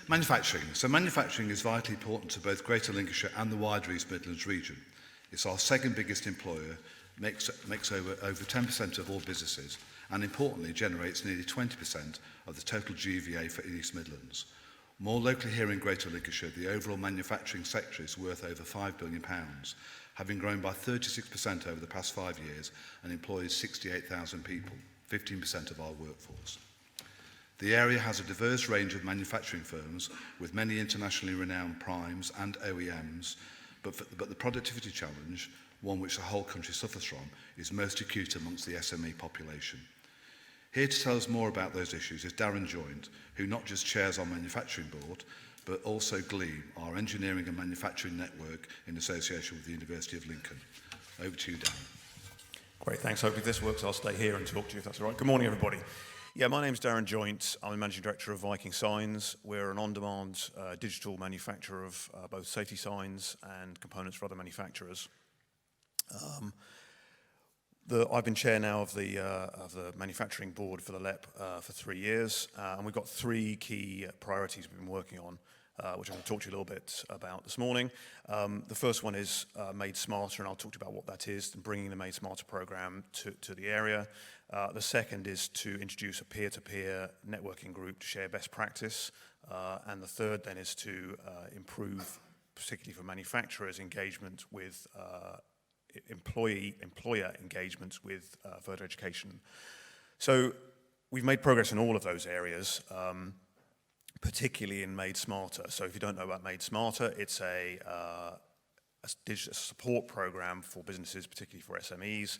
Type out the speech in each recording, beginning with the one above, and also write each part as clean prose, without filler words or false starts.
Manufacturing. So manufacturing is vitally important to both Greater Lincolnshire and the wider East Midlands region. It's our second biggest employer, makes over 10% of all businesses, and importantly generates nearly 20% of the total GVA for East Midlands. More locally here in Greater Lincolnshire, the overall manufacturing sector is worth over £5 billion, having grown by 36% over the past 5 years and employs 68,000 people, 15% of our workforce. The area has a diverse range of manufacturing firms with many internationally renowned primes and OEMs, but the productivity challenge, one which the whole country suffers from, is most acute amongst the SME population. Here to tell us more about those issues is Darren Joint, who not just chairs our manufacturing board, but also GLEAM, our engineering and manufacturing network in association with the University of Lincoln. Over to you, Darren. Great, thanks. Hopefully this works. I'll stay here and talk to you if that's all right. Good morning, everybody. Yeah, my name's Darren Joint. I'm the Managing Director of Viking Signs. We're an on-demand digital manufacturer of both safety signs and components for other manufacturers. I've been chair now of the manufacturing board for the LEP for 3 years, and we've got 3 key priorities we've been working on, which I'm going to talk to you a little bit about this morning. The first one is Made Smarter, and I'll talk to you about what that is and bringing the Made Smarter program to the area. The second is to introduce a peer-to-peer networking group to share best practice, and the third then is to improve, particularly for manufacturers, engagement with employer engagement with further education. So we've made progress in all of those areas, particularly in Made Smarter. So if you don't know about Made Smarter, it's a digital support program for businesses, particularly for SMEs,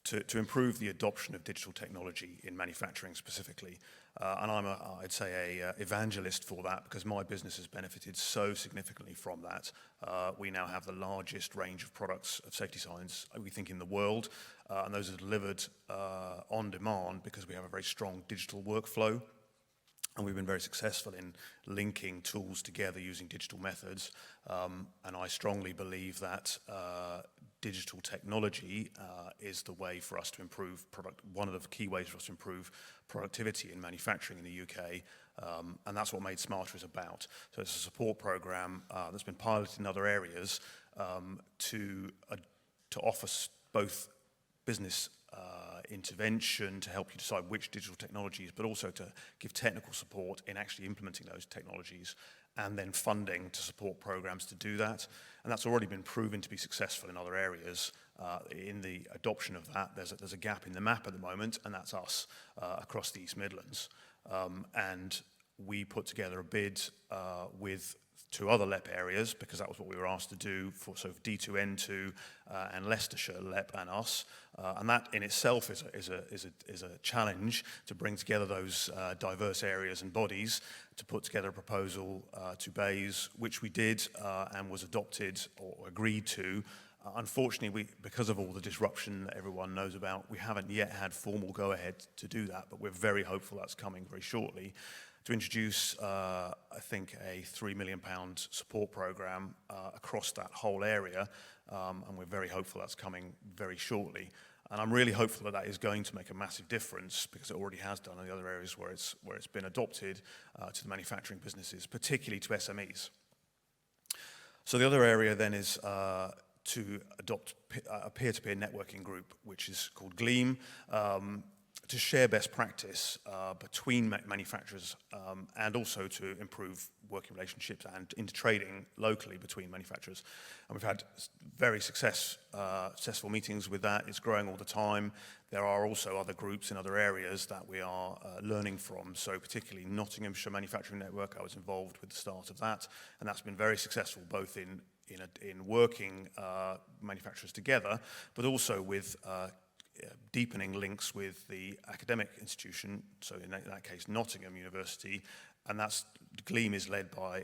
to improve the adoption of digital technology in manufacturing specifically. And I'm, I'd say, an evangelist for that because my business has benefited so significantly from that. We now have the largest range of products of safety signs, we think, in the world, and those are delivered on demand because we have a very strong digital workflow. And we've been very successful in linking tools together using digital methods. And I strongly believe that digital technology is the way for us to improve one of the key ways for us to improve productivity in manufacturing in the UK. And that's what Made Smarter is about. So it's a support program that's been piloted in other areas to offer both business intervention to help you decide which digital technologies, but also to give technical support in actually implementing those technologies, and then funding to support programs to do that. And that's already been proven to be successful in other areas. In the adoption of that, there's a gap in the map at the moment, and that's us across the East Midlands. And we put together a bid with 2 other LEP areas, because that was what we were asked to do for sort of D2N2 and Leicestershire LEP and us. And that in itself is a challenge to bring together those diverse areas and bodies to put together a proposal to BAYS, which we did and was adopted or agreed to. Unfortunately, because of all the disruption that everyone knows about, we haven't yet had formal go-ahead to do that, but we're very hopeful that's coming very shortly, to introduce, I think, a £3 million support programme across that whole area, and we're very hopeful that's coming very shortly. And I'm really hopeful that that is going to make a massive difference, because it already has done in the other areas where it's been adopted to the manufacturing businesses, particularly to SMEs. So the other area then is to adopt a peer-to-peer networking group, which is called GLEAM, to share best practice between manufacturers and also to improve working relationships and inter-trading locally between manufacturers. And we've had very successful meetings with that. It's growing all the time. There are also other groups in other areas that we are learning from. So particularly Nottinghamshire Manufacturing Network, I was involved with the start of that, and that's been very successful both in working manufacturers together, but also with deepening links with the academic institution, so in that case Nottingham University, and that's GLEAM is led by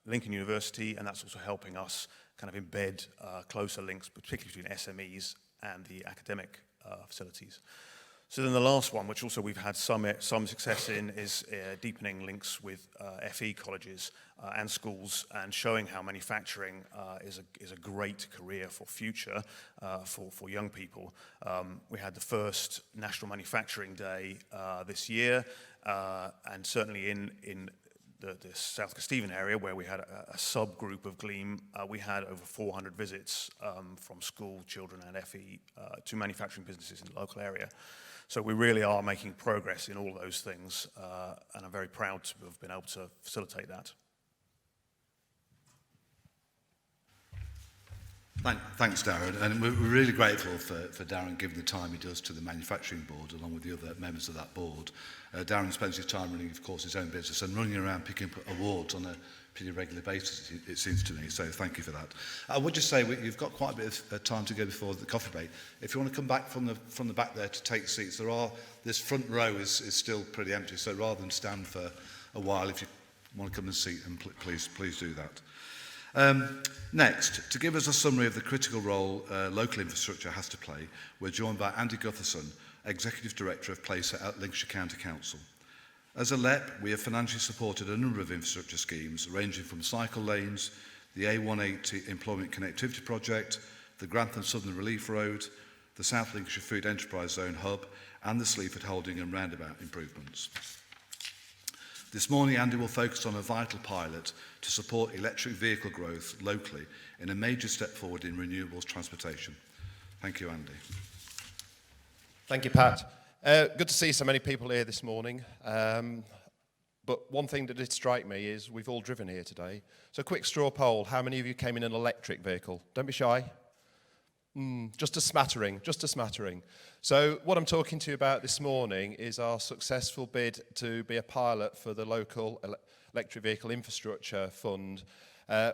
Lincoln University, and that's also helping us kind of embed closer links, particularly between SMEs and the academic facilities. So then the last one, which also we've had some success in, is deepening links with FE colleges and schools, and showing how manufacturing is a great career for future for young people. We had the first National Manufacturing Day this year, and certainly in the South Kesteven area, where we had a subgroup of GLEAM, we had over 400 visits from school children and FE to manufacturing businesses in the local area. So we really are making progress in all those things, and I'm very proud to have been able to facilitate that. Thanks, Darren. And we're really grateful for Darren giving the time he does to the manufacturing board, along with the other members of that board. Darren spends his time running, of course, his own business and running around picking up awards on a pretty regular basis, it seems to me. So thank you for that. I would just say you've got quite a bit of time to go before the coffee break. If you want to come back from the back there to take seats, this front row is still pretty empty. So rather than stand for a while, if you want to come and seat, and please do that. Next, to give us a summary of the critical role local infrastructure has to play, we're joined by Andy Gutherson, Executive Director of Placer at Lincolnshire County Council. As a LEP, we have financially supported a number of infrastructure schemes, ranging from cycle lanes, the A180 Employment Connectivity Project, the Grantham Southern Relief Road, the South Lincolnshire Food Enterprise Zone Hub, and the Sleaford Holding and Roundabout improvements. This morning, Andy will focus on a vital pilot to support electric vehicle growth locally in a major step forward in renewables transportation. Thank you, Andy. Thank you, Pat. Good to see so many people here this morning. But one thing that did strike me is we've all driven here today. So quick straw poll, how many of you came in an electric vehicle? Don't be shy. Just a smattering, just a smattering. So what I'm talking to you about this morning is our successful bid to be a pilot for the local electric vehicle infrastructure fund.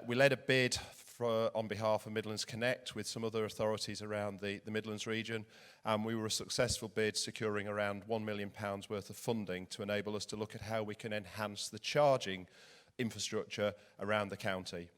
We led a bid on behalf of Midlands Connect with some other authorities around the Midlands region, and we were a successful bid securing around £1 million worth of funding to enable us to look at how we can enhance the charging infrastructure around the county.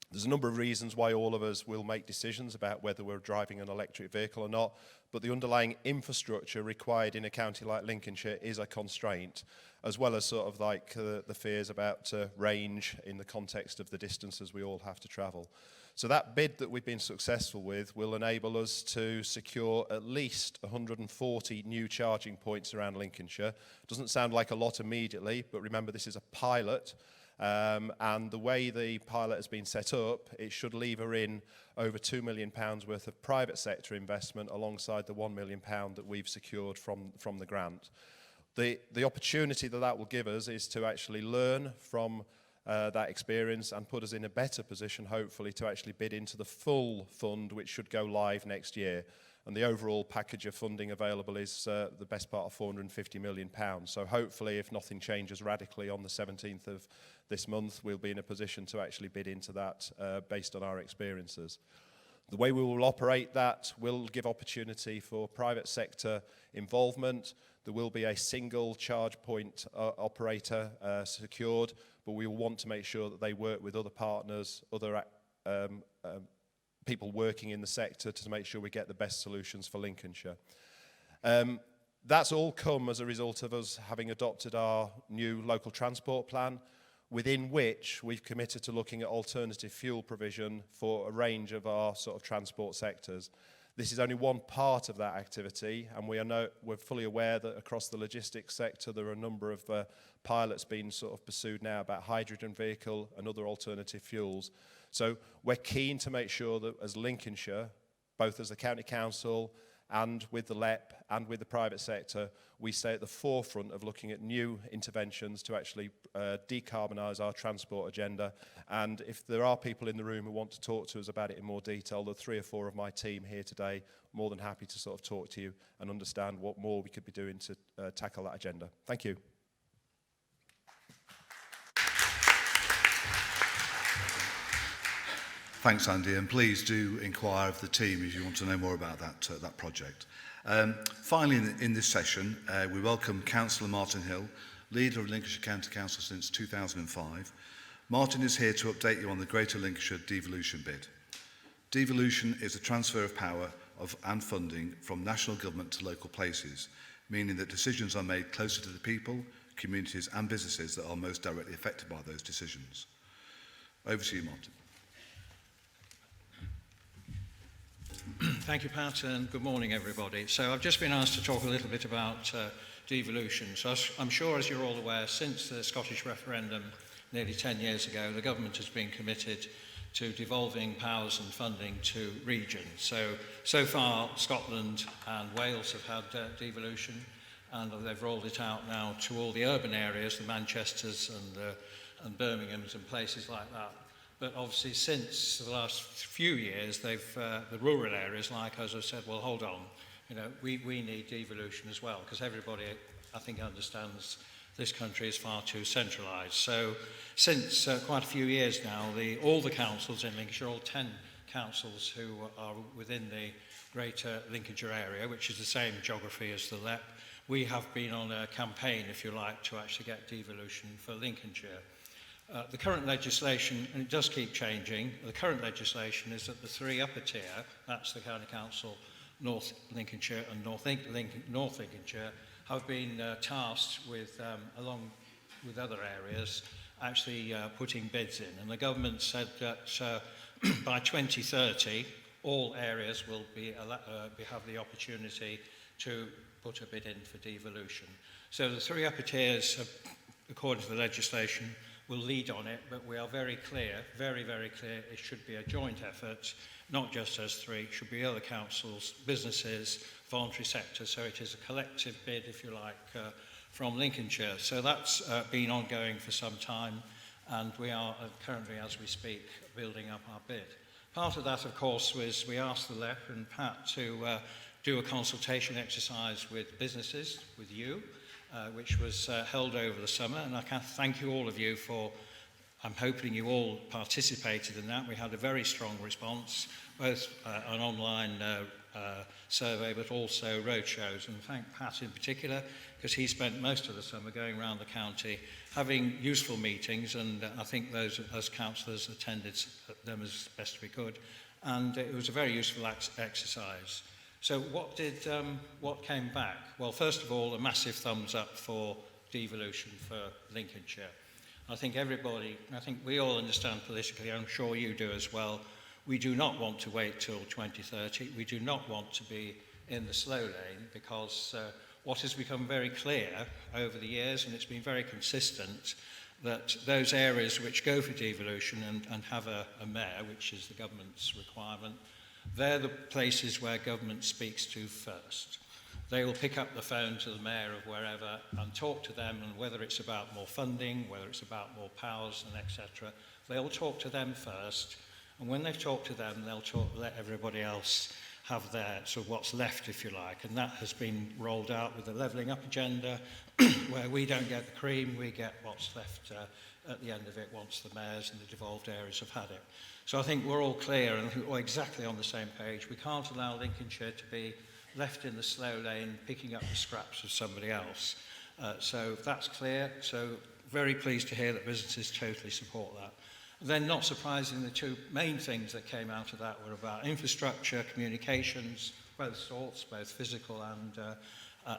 There's a number of reasons why all of us will make decisions about whether we're driving an electric vehicle or not, but the underlying infrastructure required in a county like Lincolnshire is a constraint, as well as sort of like the fears about range in the context of the distances we all have to travel. So that bid that we've been successful with will enable us to secure at least 140 new charging points around Lincolnshire. Doesn't sound like a lot immediately, but remember this is a pilot. And the way the pilot has been set up, it should lever in over £2 million worth of private sector investment alongside the £1 million that we've secured from the grant. The opportunity that will give us is to actually learn from that experience and put us in a better position, hopefully, to actually bid into the full fund, which should go live next year. And the overall package of funding available is the best part of £450 million. So hopefully, if nothing changes radically on the 17th of this month, we'll be in a position to actually bid into that based on our experiences. The way we will operate that will give opportunity for private sector involvement. There will be a single charge point operator secured, but we will want to make sure that they work with other partners, other people working in the sector to make sure we get the best solutions for Lincolnshire. That's all come as a result of us having adopted our new local transport plan, within which we've committed to looking at alternative fuel provision for a range of our sort of transport sectors. This is only one part of that activity, and we're fully aware that across the logistics sector there are a number of pilots being sort of pursued now about hydrogen vehicle and other alternative fuels. So we're keen to make sure that as Lincolnshire, both as the County Council and with the LEP and with the private sector, we stay at the forefront of looking at new interventions to actually decarbonise our transport agenda. And if there are people in the room who want to talk to us about it in more detail, the 3 or 4 of my team here today, more than happy to sort of talk to you and understand what more we could be doing to tackle that agenda. Thank you. Thanks, Andy, and please do inquire of the team if you want to know more about that project. Finally, in this session, we welcome Councillor Martin Hill, leader of Lincolnshire County Council since 2005. Martin is here to update you on the Greater Lincolnshire devolution bid. Devolution is a transfer of power and funding from national government to local places, meaning that decisions are made closer to the people, communities and businesses that are most directly affected by those decisions. Over to you, Martin. Thank you, Pat, and good morning, everybody. So I've just been asked to talk a little bit about devolution. So I'm sure, as you're all aware, since the Scottish referendum nearly 10 years ago, the government has been committed to devolving powers and funding to regions. So far, Scotland and Wales have had devolution, and they've rolled it out now to all the urban areas, the Manchesters and Birminghams and places like that. But obviously, since the last few years, the rural areas, like us, have said, well, hold on, we need devolution as well, because everybody, I think, understands this country is far too centralised. So since quite a few years now, all the councils in Lincolnshire, all 10 councils who are within the greater Lincolnshire area, which is the same geography as the LEP, we have been on a campaign, if you like, to actually get devolution for Lincolnshire. The current legislation, and it does keep changing, the current legislation is that the three upper tier, that's the County Council, North Lincolnshire and North Lincolnshire, have been tasked with, along with other areas, actually putting bids in. And the government said that by 2030, all areas will have the opportunity to put a bid in for devolution. So the three upper tiers, according to the legislation, will lead on it, but we are very clear, very, very clear, it should be a joint effort, not just us three, it should be other councils, businesses, voluntary sector, so it is a collective bid, if you like, from Lincolnshire. So that's been ongoing for some time, and we are currently, as we speak, building up our bid. Part of that, of course, was we asked the LEP and Pat to do a consultation exercise with businesses, with you, which was held over the summer, and I can thank you all of you for, I'm hoping you all participated in that. We had a very strong response, both an online survey, but also roadshows, and thank Pat in particular, because he spent most of the summer going around the county having useful meetings, and I think those as councillors attended them as best we could, and it was a very useful exercise. So what came back? Well, first of all, a massive thumbs up for devolution for Lincolnshire. I think we all understand politically, I'm sure you do as well, we do not want to wait till 2030. We do not want to be in the slow lane, because what has become very clear over the years, and it's been very consistent, that those areas which go for devolution and have a mayor, which is the government's requirement, they're the places where government speaks to first. They will pick up the phone to the mayor of wherever and talk to them, and whether it's about more funding, whether it's about more powers, and etc., they'll talk to them first. And when they've talked to them, they'll let everybody else have their sort of what's left, if you like. And that has been rolled out with the levelling up agenda, where we don't get the cream, we get what's left at the end of it once the mayors and the devolved areas have had it. So I think we're all clear and we're exactly on the same page. We can't allow Lincolnshire to be left in the slow lane, picking up the scraps of somebody else. So that's clear. So very pleased to hear that businesses totally support that. Then, not surprisingly, the two main things that came out of that were about infrastructure, communications, both sorts, both physical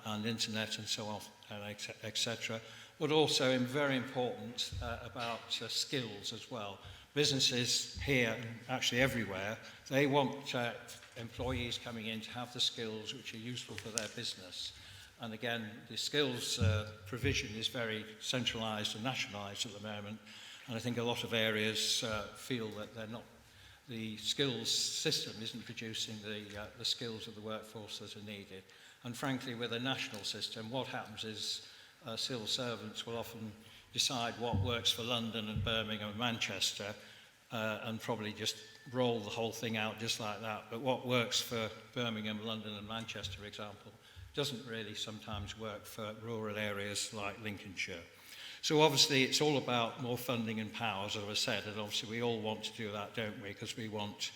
and internet and so on, etc. But also, very important, about skills as well. Businesses here, actually everywhere, they want employees coming in to have the skills which are useful for their business. And again, the skills provision is very centralised and nationalised at the moment. And I think a lot of areas feel that the skills system isn't producing the skills of the workforce that are needed. And frankly, with a national system, what happens is civil servants will often decide what works for London and Birmingham and Manchester and probably just roll the whole thing out just like that. But what works for Birmingham, London and Manchester, for example, doesn't really sometimes work for rural areas like Lincolnshire. So obviously it's all about more funding and powers, as I said, and obviously we all want to do that, don't we? Because we want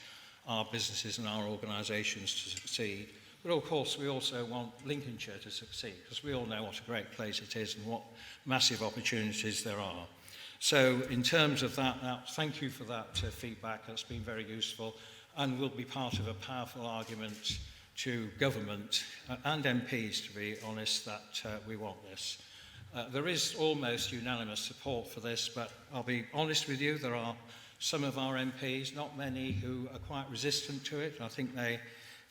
our businesses and our organisations to succeed. But of course we also want Lincolnshire to succeed, because we all know what a great place it is and what massive opportunities there are. So in terms of that, thank you for that feedback. That's been very useful and will be part of a powerful argument to government and MPs, to be honest, that we want this. There is almost unanimous support for this, but I'll be honest with you, there are some of our MPs, not many, who are quite resistant to it. I think they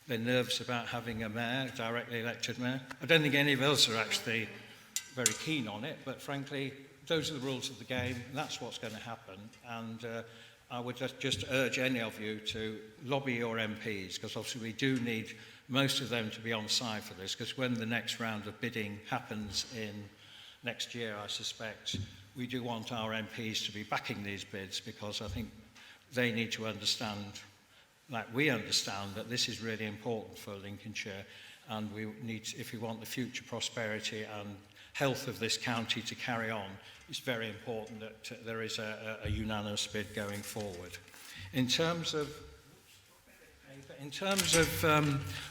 They're nervous about having a mayor, a directly elected mayor. I don't think any of us are actually very keen on it, but frankly, those are the rules of the game, and that's what's going to happen. And I would just urge any of you to lobby your MPs, because obviously we do need most of them to be on side for this, because when the next round of bidding happens in next year, I suspect, we do want our MPs to be backing these bids, because I think they need to understand, like we understand, that this is really important for Lincolnshire, and we need, if we want the future prosperity and health of this county to carry on, it's very important that there is a unanimous bid going forward. In terms of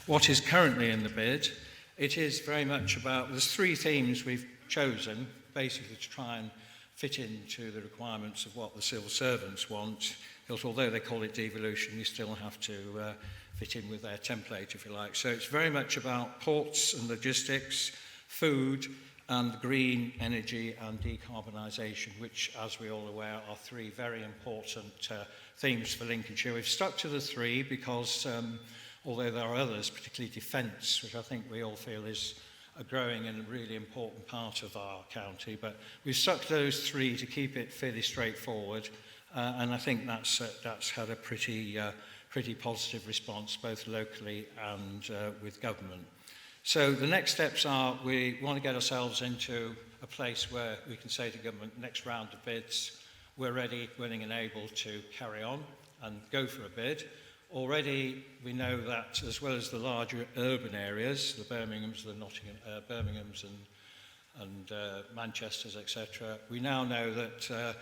what is currently in the bid, it is very much about, there's three themes we've chosen, basically to try and fit into the requirements of what the civil servants want, because although they call it devolution, you still have to fit in with their template, if you like. So it's very much about ports and logistics, food, and green energy and decarbonisation, which, as we're all aware, are three very important themes for Lincolnshire. We've stuck to the three because, although there are others, particularly defence, which I think we all feel is a growing and really important part of our county, but we've stuck to those three to keep it fairly straightforward, and I think that's had a pretty positive response, both locally and with government. So the next steps are, we want to get ourselves into a place where we can say to government, next round of bids, we're ready, willing and able to carry on and go for a bid. Already we know that, as well as the larger urban areas, the Birminghams, the Birminghams and Manchesters, etc., we now know that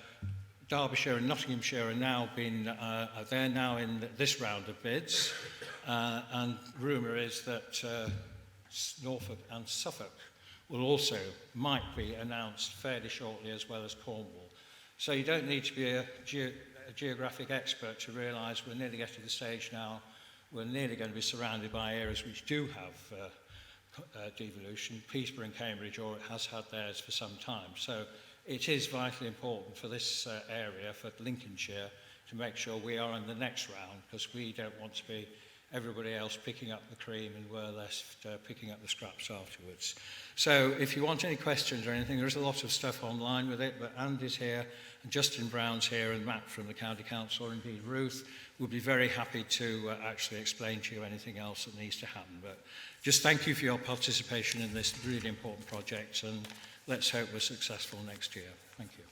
Derbyshire and Nottinghamshire are now they're now in this round of bids, and rumour is that Norfolk and Suffolk will also might be announced fairly shortly, as well as Cornwall. So you don't need to be a geographic expert to realise we're nearly getting to the stage now, we're nearly going to be surrounded by areas which do have devolution. Peterborough and Cambridge, or it has had theirs for some time. So it is vitally important for this area, for Lincolnshire, to make sure we are in the next round, because we don't want to be everybody else picking up the cream and we're left picking up the scraps afterwards. So if you want any questions or anything, there's a lot of stuff online with it, but Andy's here, and Justin Brown's here, and Matt from the County Council, or indeed Ruth, will be very happy to actually explain to you anything else that needs to happen. But just thank you for your participation in this really important project, and let's hope we're successful next year. Thank you.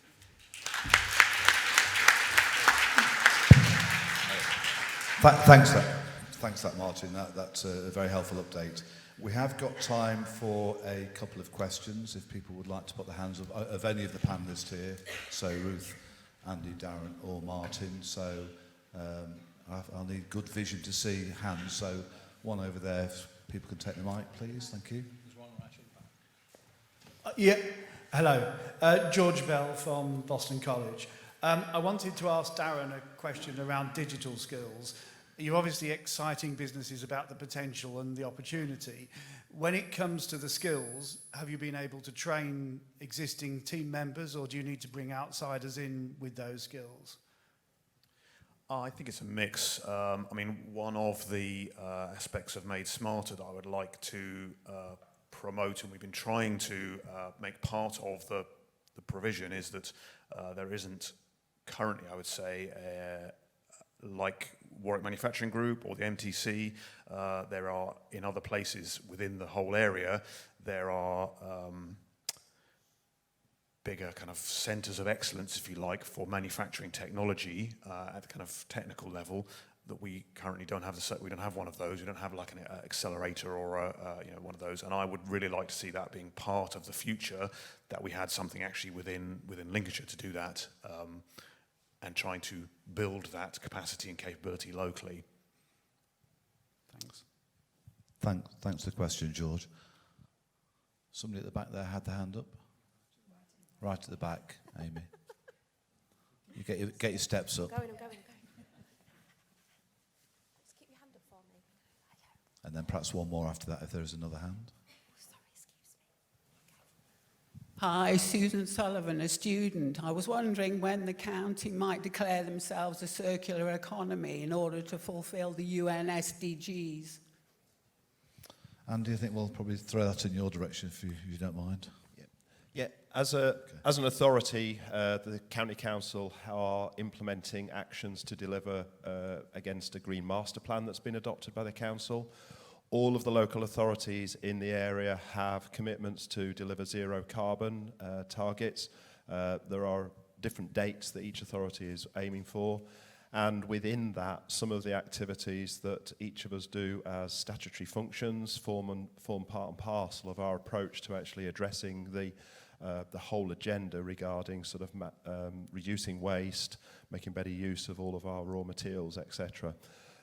Thanks for that, Martin. That's a very helpful update. We have got time for a couple of questions, if people would like to put their hands up, of any of the panellists here. So Ruth, Andy, Darren, or Martin. So I'll need good vision to see hands. So one over there, if people can take the mic, please. Thank you. There's one right at the back. Yeah, hello. George Bell from Boston College. I wanted to ask Darren a question around digital skills. You're obviously exciting businesses about the potential and the opportunity. When it comes to the skills, have you been able to train existing team members, or do you need to bring outsiders in with those skills? I think it's a mix. I mean, one of the aspects of Made Smarter that I would like to promote, and we've been trying to make part of the provision, is that there isn't currently, I would say, like Warwick Manufacturing Group or the MTC, there are in other places within the whole area, there are bigger kind of centres of excellence, if you like, for manufacturing technology at the kind of technical level that we currently don't have. We don't have one of those. We don't have like an accelerator or one of those. And I would really like to see that being part of the future, that we had something actually within Lincolnshire to do that. And trying to build that capacity and capability locally. Thanks. Thanks for the question, George. Somebody at the back there had the hand up. Right at the back, Amy. You get your steps up. I'm going. Just keep your hand up for me. And then perhaps one more after that, if there is another hand. Hi, Susan Sullivan, a student. I was wondering when the county might declare themselves a circular economy in order to fulfil the UN SDGs. Andy, I think we'll probably throw that in your direction if you don't mind. Yeah, as an authority, the County Council are implementing actions to deliver against a Green Master Plan that's been adopted by the Council. All of the local authorities in the area have commitments to deliver zero carbon targets. There are different dates that each authority is aiming for. And within that, some of the activities that each of us do as statutory functions form part and parcel of our approach to actually addressing the whole agenda regarding sort of reducing waste, making better use of all of our raw materials, etc.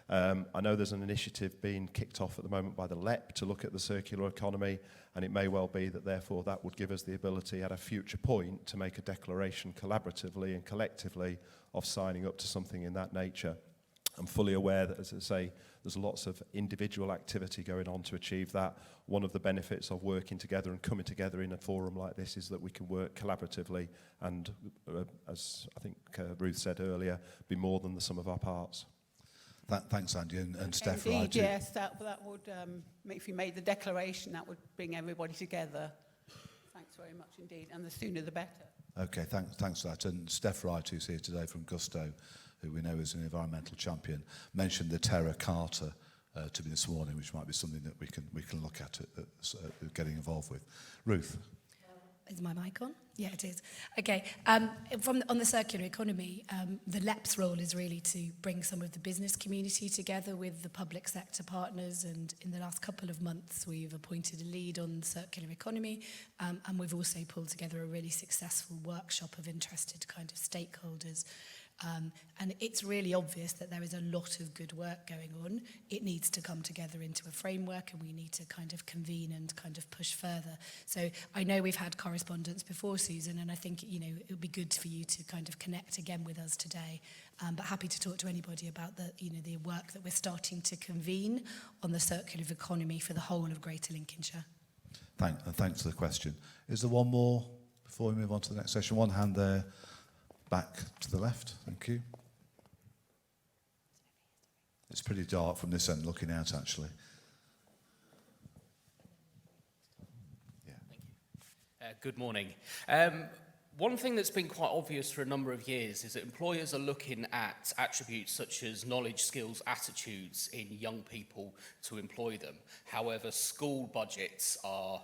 I know there's an initiative being kicked off at the moment by the LEP to look at the circular economy, and it may well be that therefore that would give us the ability at a future point to make a declaration collaboratively and collectively of signing up to something in that nature. I'm fully aware that, as I say, there's lots of individual activity going on to achieve that. One of the benefits of working together and coming together in a forum like this is that we can work collaboratively and, as I think Ruth said earlier, be more than the sum of our parts. Thanks, Andy, and Steph. Indeed, right, yes, that would, if you made the declaration, that would bring everybody together. Thanks very much indeed, and the sooner the better. Okay, thanks for that. And Steph Wright, who's here today from Gusto, who we know is an environmental champion, mentioned the Terra Carta to me this morning, which might be something that we can look at getting involved with. Ruth. Is my mic on? Yeah, it is. Okay. On the circular economy, the LEP's role is really to bring some of the business community together with the public sector partners. And in the last couple of months, we've appointed a lead on circular economy. And we've also pulled together a really successful workshop of interested kind of stakeholders. And it's really obvious that there is a lot of good work going on. It needs to come together into a framework, and we need to kind of convene and kind of push further. So I know we've had correspondence before, Susan, and I think, you know, it would be good for you to kind of connect again with us today. But happy to talk to anybody about the, you know, the work that we're starting to convene on the circular economy for the whole of Greater Lincolnshire. Thanks for the question. Is there one more before we move on to the next session? One hand there. Back to the left, thank you. It's pretty dark from this end looking out, actually. Yeah. Thank you. Good morning. One thing that's been quite obvious for a number of years is that employers are looking at attributes such as knowledge, skills, attitudes in young people to employ them. However, school budgets are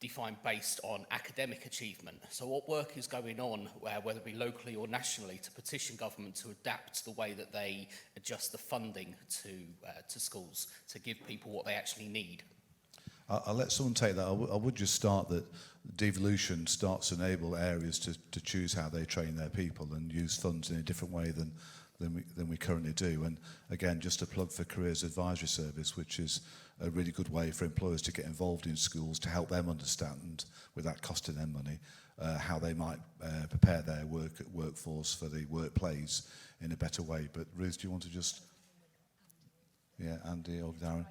defined based on academic achievement. So what work is going on, whether it be locally or nationally, to petition government to adapt the way that they adjust the funding to schools to give people what they actually need? I'll let someone take that. I would just start that devolution starts to enable areas to choose how they train their people and use funds in a different way than we currently do. And again, just a plug for Careers Advisory Service, which is a really good way for employers to get involved in schools to help them understand, without costing them money, how they might prepare their workforce for the workplace in a better way. But Ruth, do you want to just... Yeah, Andy or Darren?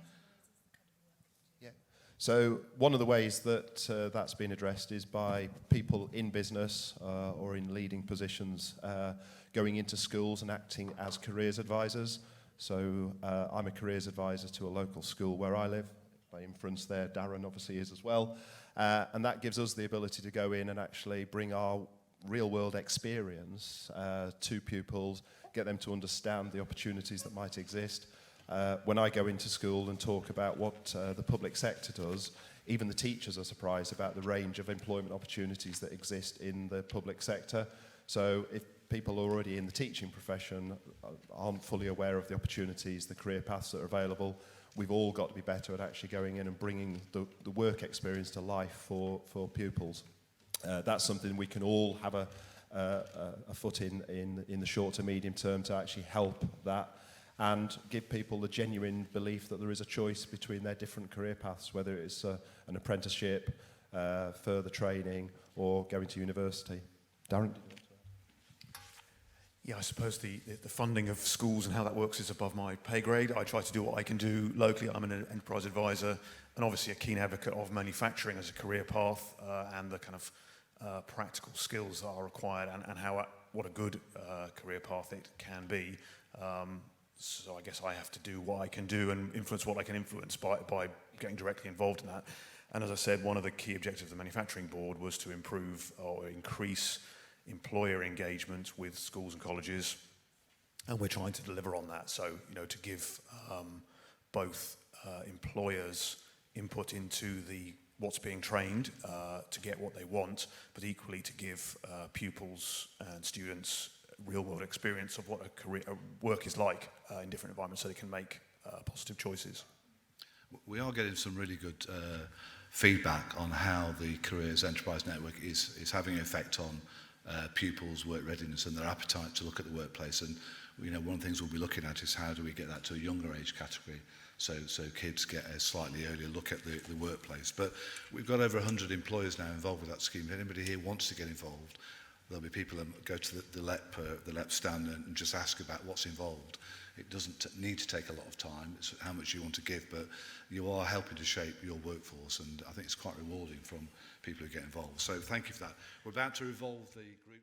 Yeah. So one of the ways that that's been addressed is by people in business or in leading positions going into schools and acting as careers advisors. So I'm a careers advisor to a local school where I live. By inference there, Darren obviously is as well. And that gives us the ability to go in and actually bring our real-world experience to pupils, get them to understand the opportunities that might exist. When I go into school and talk about what the public sector does, even the teachers are surprised about the range of employment opportunities that exist in the public sector. So if people already in the teaching profession aren't fully aware of the opportunities, the career paths that are available, we've all got to be better at actually going in and bringing the work experience to life for pupils. That's something we can all have a foot in the short to medium term to actually help that and give people the genuine belief that there is a choice between their different career paths, whether it's an apprenticeship, further training, or going to university. Darren? Yeah, I suppose the funding of schools and how that works is above my pay grade. I try to do what I can do locally. I'm an enterprise advisor and obviously a keen advocate of manufacturing as a career path and the kind of practical skills that are required and what a good career path it can be. So I guess I have to do what I can do and influence what I can influence by getting directly involved in that. And as I said, one of the key objectives of the Manufacturing Board was to improve or increase employer engagement with schools and colleges, and we're trying to deliver on that. So, you know, to give both employers input into what's being trained to get what they want, but equally to give pupils and students real-world experience of what a work is like in different environments, so they can make positive choices. We are getting some really good feedback on how the Careers Enterprise Network is having an effect on pupils' work readiness and their appetite to look at the workplace. And you know, one of the things we'll be looking at is how do we get that to a younger age category, so kids get a slightly earlier look at the workplace. But we've got over 100 employers now involved with that scheme. If anybody here wants to get involved, there'll be people that go to the LEP stand and just ask about what's involved. It doesn't need to take a lot of time. It's how much you want to give, but you are helping to shape your workforce, and I think it's quite rewarding from people who get involved. So thank you for that. We're about to evolve the group.